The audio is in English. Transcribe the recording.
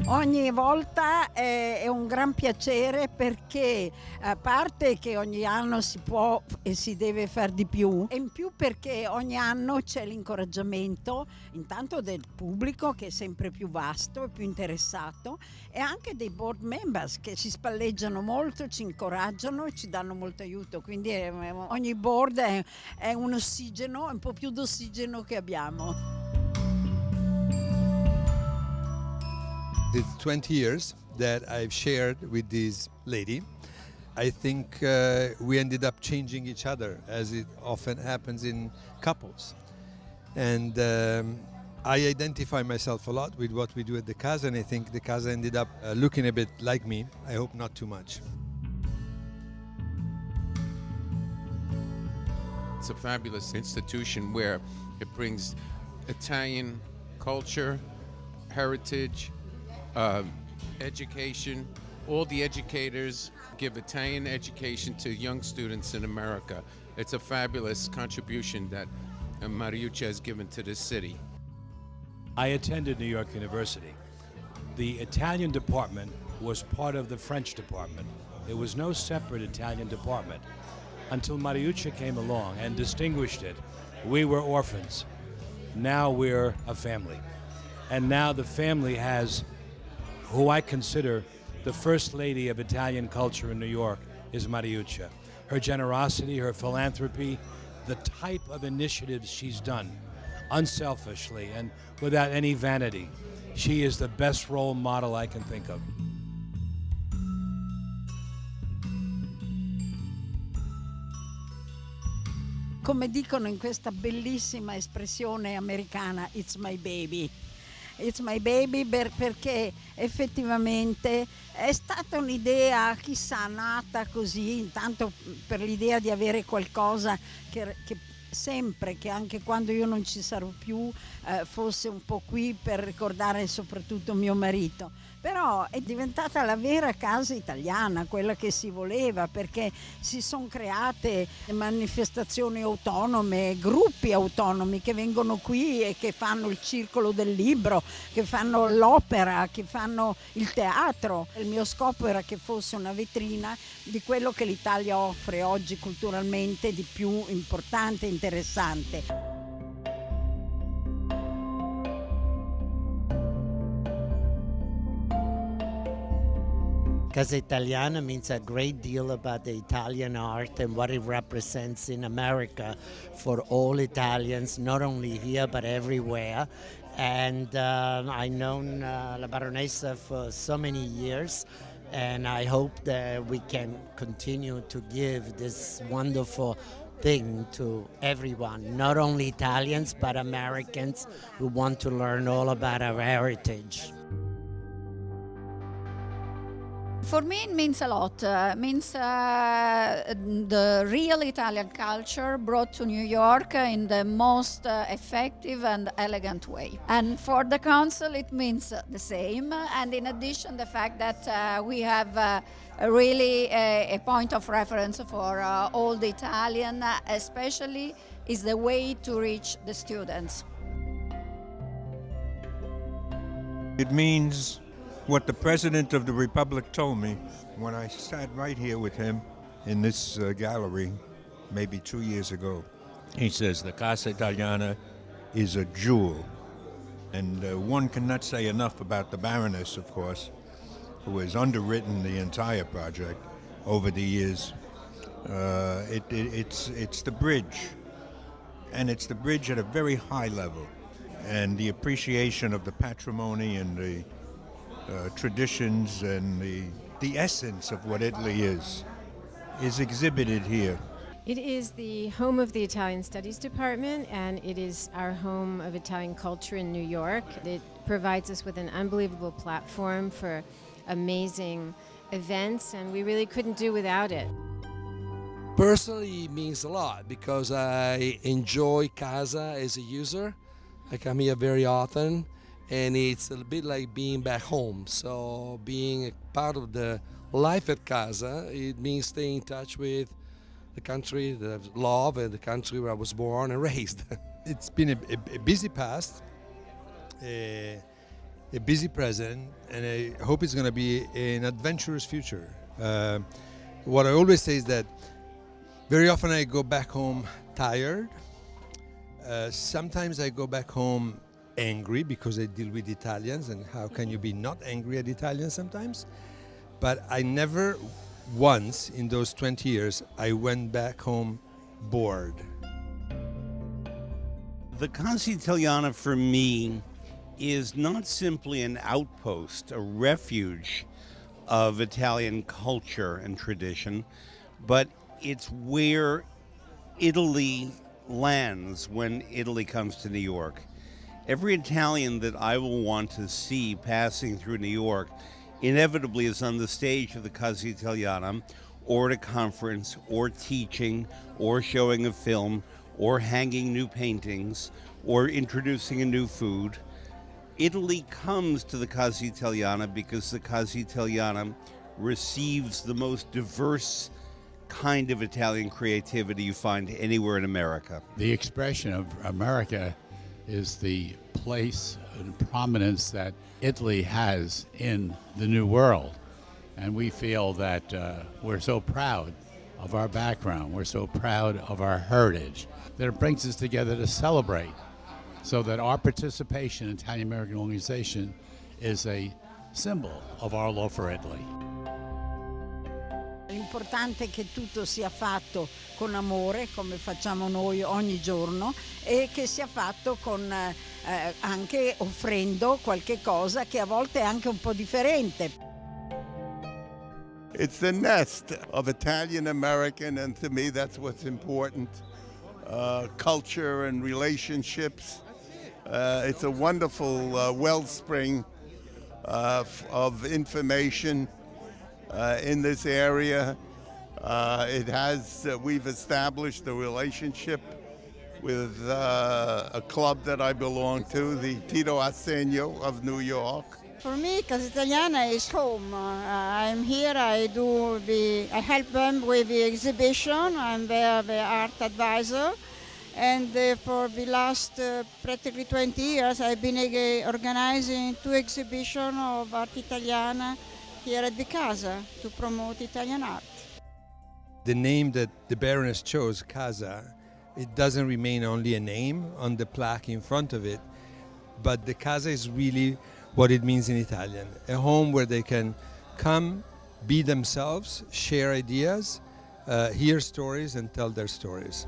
Ogni volta è un gran piacere perché a parte che ogni anno si può e si deve far di più e in più perché ogni anno c'è l'incoraggiamento intanto del pubblico che è sempre più vasto e più interessato e anche dei board members che ci spalleggiano molto, ci incoraggiano e ci danno molto aiuto, quindi ogni board è un ossigeno, un po' più d'ossigeno che abbiamo. It's 20 years that I've shared with this lady. I think we ended up changing each other, as it often happens in couples. And I identify myself a lot with what we do at the Casa, and I think the Casa ended up looking a bit like me. I hope not too much. It's a fabulous institution where it brings Italian culture, heritage, education. All the educators give Italian education to young students in America. It's a fabulous contribution that Mariuccia has given to this city. I attended New York University. The Italian department was part of the French department. There was no separate Italian department until Mariuccia came along and distinguished it. We were orphans. Now we're a family. And now the family has who I consider the first lady of Italian culture in New York is Mariuccia. Her generosity, her philanthropy, the type of initiatives she's done, unselfishly and without any vanity. She is the best role model I can think of. Come dicono in questa bellissima espressione americana, it's my baby. It's my baby perché effettivamente è stata un'idea, chissà, nata così, intanto per l'idea di avere qualcosa che sempre, che anche quando io non ci sarò più, fosse un po' qui per ricordare soprattutto mio marito. Però è diventata la vera casa italiana, quella che si voleva, perché si sono create manifestazioni autonome, gruppi autonomi che vengono qui e che fanno il circolo del libro, che fanno l'opera, che fanno il teatro. Il mio scopo era che fosse una vetrina di quello che l'Italia offre oggi culturalmente di più importante e interessante. Casa Italiana means a great deal about the Italian art and what it represents in America for all Italians, not only here but everywhere. And I've known La Baronessa for so many years, and I hope that we can continue to give this wonderful thing to everyone, not only Italians but Americans who want to learn all about our heritage. For me, it means a lot. Means the real Italian culture brought to New York in the most effective and elegant way. And for the council, it means the same. And in addition, the fact that we have really a point of reference for all the Italian, especially, is the way to reach the students. It means what the President of the Republic told me when I sat right here with him in this gallery maybe 2 years ago. He says the Casa Italiana is a jewel. And one cannot say enough about the Baroness, of course, who has underwritten the entire project over the years. It's the bridge, and it's the bridge at a very high level. And the appreciation of the patrimony and the traditions and the essence of what Italy is exhibited here. It is the home of the Italian Studies Department, and it is our home of Italian culture in New York. It provides us with an unbelievable platform for amazing events, and we really couldn't do without it. Personally, it means a lot because I enjoy Casa as a user. I come here very often, and it's a bit like being back home. So being a part of the life at Casa, it means staying in touch with the country that I love and the country where I was born and raised. It's been a busy past. a busy present, and I hope it's going to be an adventurous future. What I always say is that very often I go back home tired. Sometimes I go back home angry because I deal with Italians, and how can you be not angry at Italians sometimes? But I never once in those 20 years I went back home bored. The Casa Italiana for me is not simply an outpost, a refuge of Italian culture and tradition, but it's where Italy lands when Italy comes to New York. Every Italian that I will want to see passing through New York inevitably is on the stage of the Casa Italiana, or at a conference, or teaching, or showing a film, or hanging new paintings, or introducing a new food. Italy comes to the Casa Italiana because the Casa Italiana receives the most diverse kind of Italian creativity you find anywhere in America. The expression of America is the place and prominence that Italy has in the New World. And we feel that we're so proud of our background, we're so proud of our heritage, that it brings us together to celebrate, so that our participation in Italian American organization is a symbol of our love for Italy. L'importante è che tutto sia fatto con amore, come facciamo noi ogni giorno, e che sia fatto con anche offrendo qualche cosa che a volte è anche un po' differente. It's the nest of Italian American, and to me that's what's important. Culture and relationships. It's a wonderful wellspring of information in this area. We've established a relationship with a club that I belong to, the Tito Arsenio of New York. For me, Casa Italiana is home. I'm here, I help them with the exhibition. I'm the art advisor. And for the last practically 20 years, I've been organizing 2 exhibitions of art Italiana here at the Casa to promote Italian art. The name that the Baroness chose, Casa, it doesn't remain only a name on the plaque in front of it, but the Casa is really what it means in Italian. A home where they can come, be themselves, share ideas, hear stories, and tell their stories.